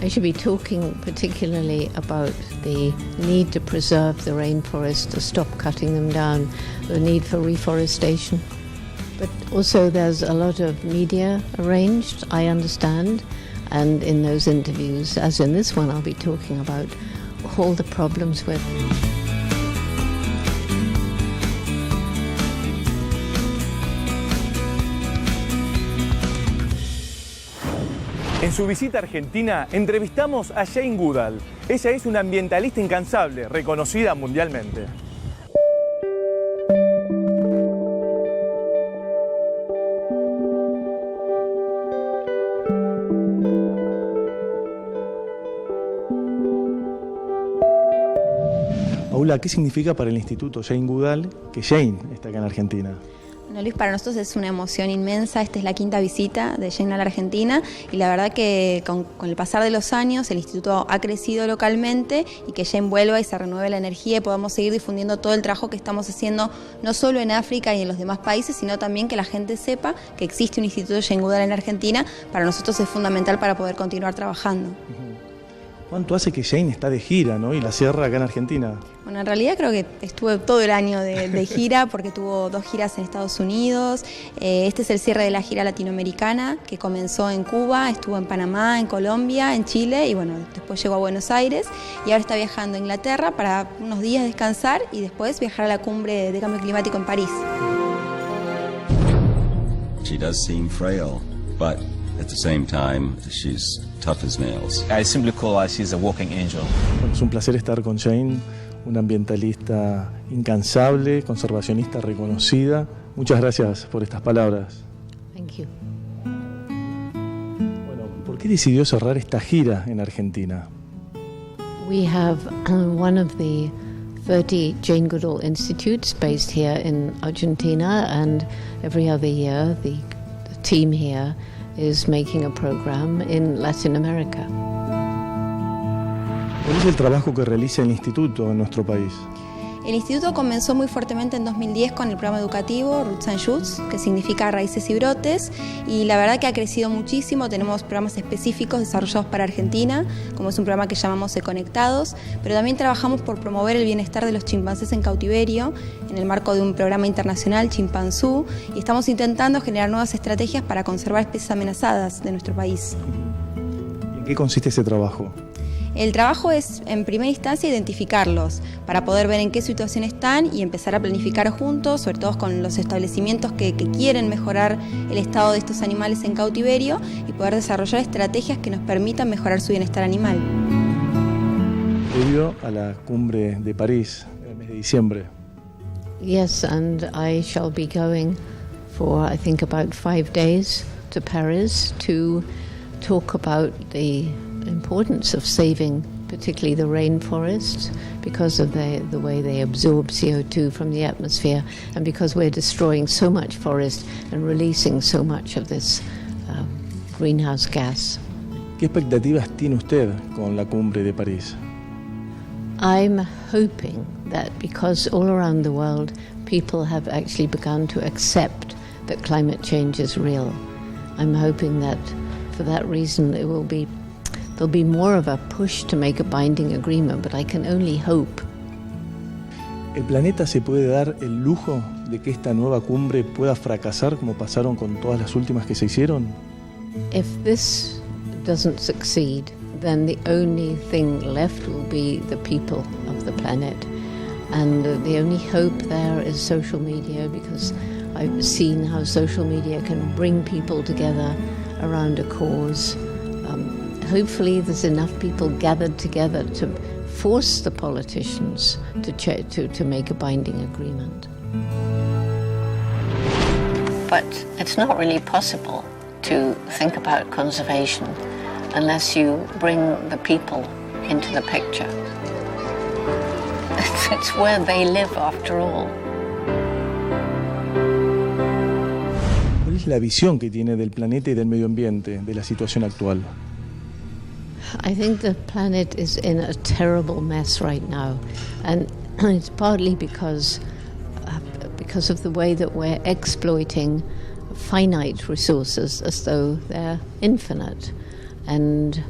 I should be talking particularly about the need to preserve the rainforest, to stop cutting them down, the need for reforestation. But also there's a lot of media arranged, I understand, and in those interviews, as in this one, I'll be talking about all the problems with. En su visita a Argentina, entrevistamos a Jane Goodall. Ella es una ambientalista incansable, reconocida mundialmente. Paula, ¿qué significa para el Instituto Jane Goodall que Jane está acá en Argentina? Bueno, Luis, para nosotros es una emoción inmensa. Esta es la quinta visita de Jane a la Argentina y la verdad que con el pasar de los años el instituto ha crecido localmente y que Jane vuelva y se renueve la energía y podamos seguir difundiendo todo el trabajo que estamos haciendo no solo en África y en los demás países, sino también que la gente sepa que existe un instituto Jane Goodall en Argentina. Para nosotros es fundamental para poder continuar trabajando. ¿Cuánto hace que Jane está de gira, ¿no? Y la cierra acá en Argentina? Bueno, en realidad creo que estuve todo el año de gira porque tuvo 2 giras en Estados Unidos. Este es el cierre de la gira latinoamericana que comenzó en Cuba, estuvo en Panamá, en Colombia, en Chile y bueno, después llegó a Buenos Aires y ahora está viajando a Inglaterra para unos días descansar y después viajar a la cumbre de cambio climático en París. She does seem frail, but at the same time she's tough as nails. I simply call her she's a walking angel. Bueno, es un placer estar con Jane, una ambientalista incansable, conservacionista reconocida. Muchas gracias por estas palabras. Thank you. Bueno, ¿por qué decidió cerrar esta gira en Argentina? We have one of the 30 Jane Goodall Institutes based here in Argentina, and every other year the team here is making a program in Latin America. ¿Cuál es el trabajo que realiza el instituto en nuestro país? El instituto comenzó muy fuertemente en 2010 con el programa educativo Roots and Shoots, que significa raíces y brotes, y la verdad que ha crecido muchísimo. Tenemos programas específicos desarrollados para Argentina, como es un programa que llamamos Conectados, pero también trabajamos por promover el bienestar de los chimpancés en cautiverio en el marco de un programa internacional Chimpanzú, y estamos intentando generar nuevas estrategias para conservar especies amenazadas de nuestro país. ¿Y en qué consiste ese trabajo? El trabajo es, en primera instancia, identificarlos para poder ver en qué situación están y empezar a planificar juntos, sobre todo con los establecimientos que quieren mejorar el estado de estos animales en cautiverio y poder desarrollar estrategias que nos permitan mejorar su bienestar animal. Previo a la cumbre de París, en el mes de diciembre. Yes, and I shall be going for, I think, about 5 days to Paris to talk about the importance of saving particularly the rainforests because of the way they absorb CO2 from the atmosphere and because we're destroying so much forest and releasing so much of this greenhouse gas. ¿Qué expectativas tiene usted con la cumbre de París? I'm hoping that because all around the world people have actually begun to accept that climate change is real, I'm hoping that for that reason there'll be more of a push to make a binding agreement, but I can only hope. ¿El planeta se puede dar el lujo de que esta nueva cumbre pueda fracasar como pasaron con todas las últimas que se hicieron? If this doesn't succeed, then the only thing left will be the people of the planet. And the only hope there is social media, because I've seen how social media can bring people together around a cause. Hopefully there's enough people gathered together to force the politicians to make a binding agreement. But it's not really possible to think about conservation unless you bring the people into the picture. It's where they live after all. ¿Cuál es la visión que tiene del planeta y del medio ambiente, de la situación actual? I think the planet is in a terrible mess right now, and it's partly because of the way that we're exploiting finite resources as though they're infinite. And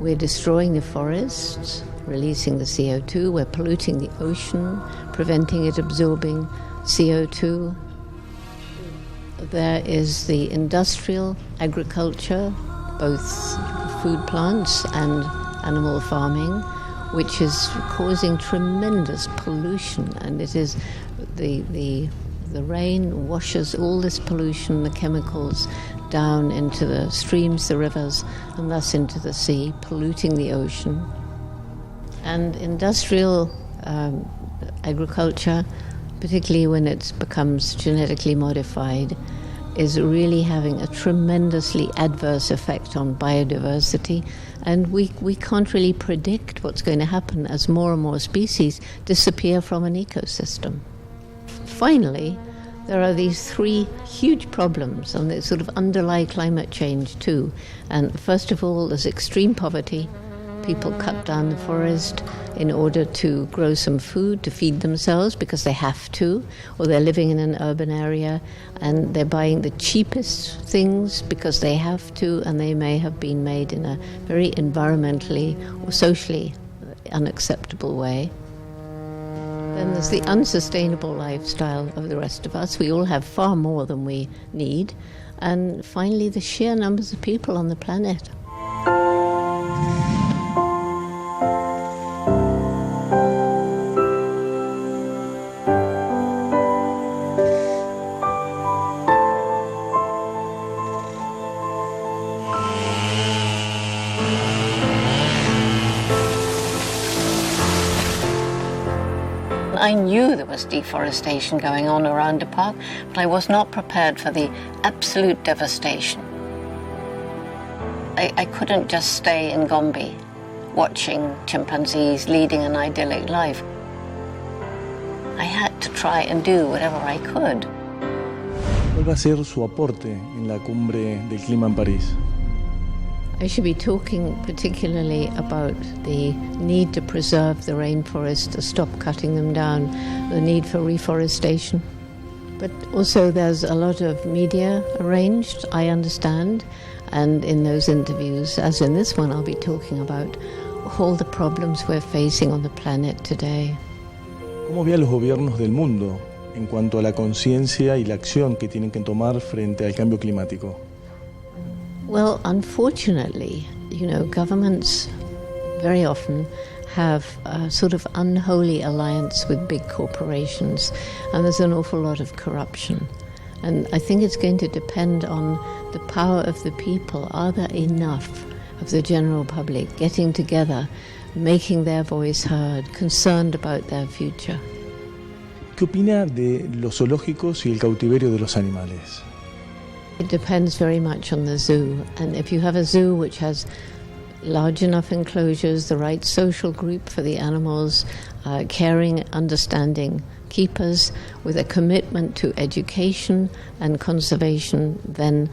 We're destroying the forests, releasing the CO2, we're polluting the ocean, preventing it absorbing CO2. There is the industrial agriculture, both food plants and animal farming, which is causing tremendous pollution, and it is the rain washes all this pollution, the chemicals, down into the streams, the rivers, and thus into the sea, polluting the ocean. And industrial agriculture, particularly when it becomes genetically modified, is really having a tremendously adverse effect on biodiversity, and we can't really predict what's going to happen as more and more species disappear from an ecosystem. Finally, there are these three huge problems, and they sort of underlie climate change too. And first of all, there's extreme poverty. People cut down the forest in order to grow some food to feed themselves because they have to, or they're living in an urban area and they're buying the cheapest things because they have to, and they may have been made in a very environmentally or socially unacceptable way. Then there's the unsustainable lifestyle of the rest of us. We all have far more than we need. And finally, the sheer numbers of people on the planet. I knew there was deforestation going on around the park, but I was not prepared for the absolute devastation. I couldn't just stay in Gombe watching chimpanzees leading an idyllic life. I had to try and do whatever I could. ¿Cuál va a ser su aporte en la cumbre del clima en París? I should be talking particularly about the need to preserve the rainforests, to stop cutting them down, the need for reforestation. But also there's a lot of media arranged, I understand, and in those interviews, as in this one, I'll be talking about all the problems we're facing on the planet today. ¿Cómo ve a los gobiernos del mundo en cuanto a la conciencia y la acción que tienen que tomar frente al cambio climático? Well, unfortunately, governments very often have a sort of unholy alliance with big corporations, and there's an awful lot of corruption. And I think it's going to depend on the power of the people. Are there enough of the general public getting together, making their voice heard, concerned about their future? ¿Qué opina de los zoológicos y el cautiverio de los animales? It depends very much on the zoo, and if you have a zoo which has large enough enclosures, the right social group for the animals, caring, understanding keepers with a commitment to education and conservation, then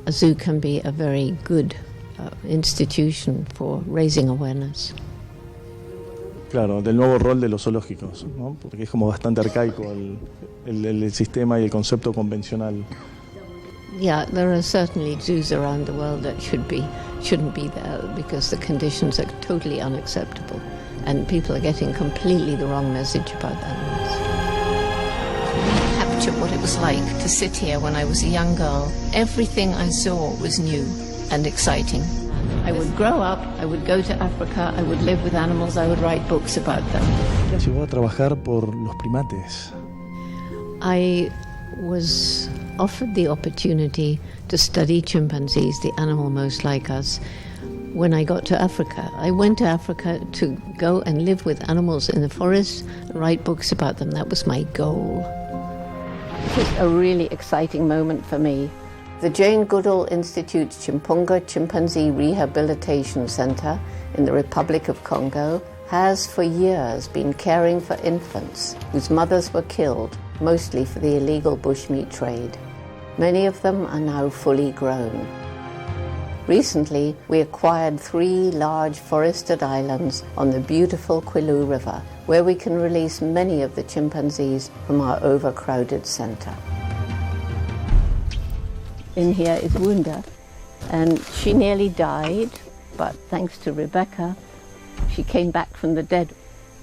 a zoo can be a very good institution for raising awareness. Claro, del nuevo rol de los zoológicos, ¿no? Porque es como bastante arcaico el sistema y el concepto convencional. Yeah, there are certainly zoos around the world that shouldn't be there because the conditions are totally unacceptable and people are getting completely the wrong message about animals. Capture what it was like to sit here when I was a young girl. Everything I saw was new and exciting. I would grow up, I would go to Africa, I would live with animals, I would write books about them. ¿Qué la llevó a trabajar por los primates? I was offered the opportunity to study chimpanzees, the animal most like us, when I got to Africa. I went to Africa to go and live with animals in the forest and write books about them. That was my goal. It was a really exciting moment for me. The Jane Goodall Institute's Chimpunga Chimpanzee Rehabilitation Center in the Republic of Congo has for years been caring for infants whose mothers were killed, mostly for the illegal bushmeat trade. Many of them are now fully grown. Recently, we acquired 3 large forested islands on the beautiful Kwilu River, where we can release many of the chimpanzees from our overcrowded center. In here is Wunda, and she nearly died. but thanks to Rebecca, she came back from the dead.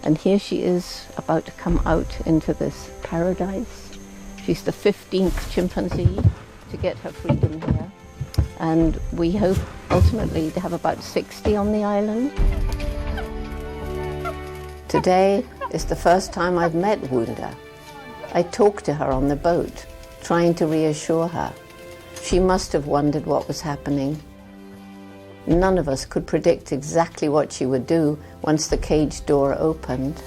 And here she is about to come out into this paradise. She's the 15th chimpanzee to get her freedom here. And we hope ultimately to have about 60 on the island. Today is the first time I've met Wunda. I talked to her on the boat, trying to reassure her. She must have wondered what was happening. None of us could predict exactly what she would do once the cage door opened.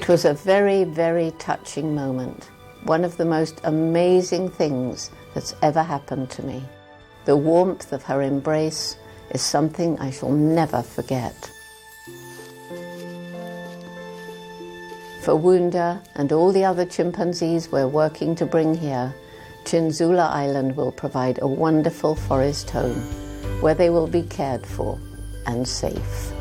It was a very, very touching moment. One of the most amazing things that's ever happened to me. The warmth of her embrace is something I shall never forget. For Wunda and all the other chimpanzees we're working to bring here, Chinzula Island will provide a wonderful forest home where they will be cared for and safe.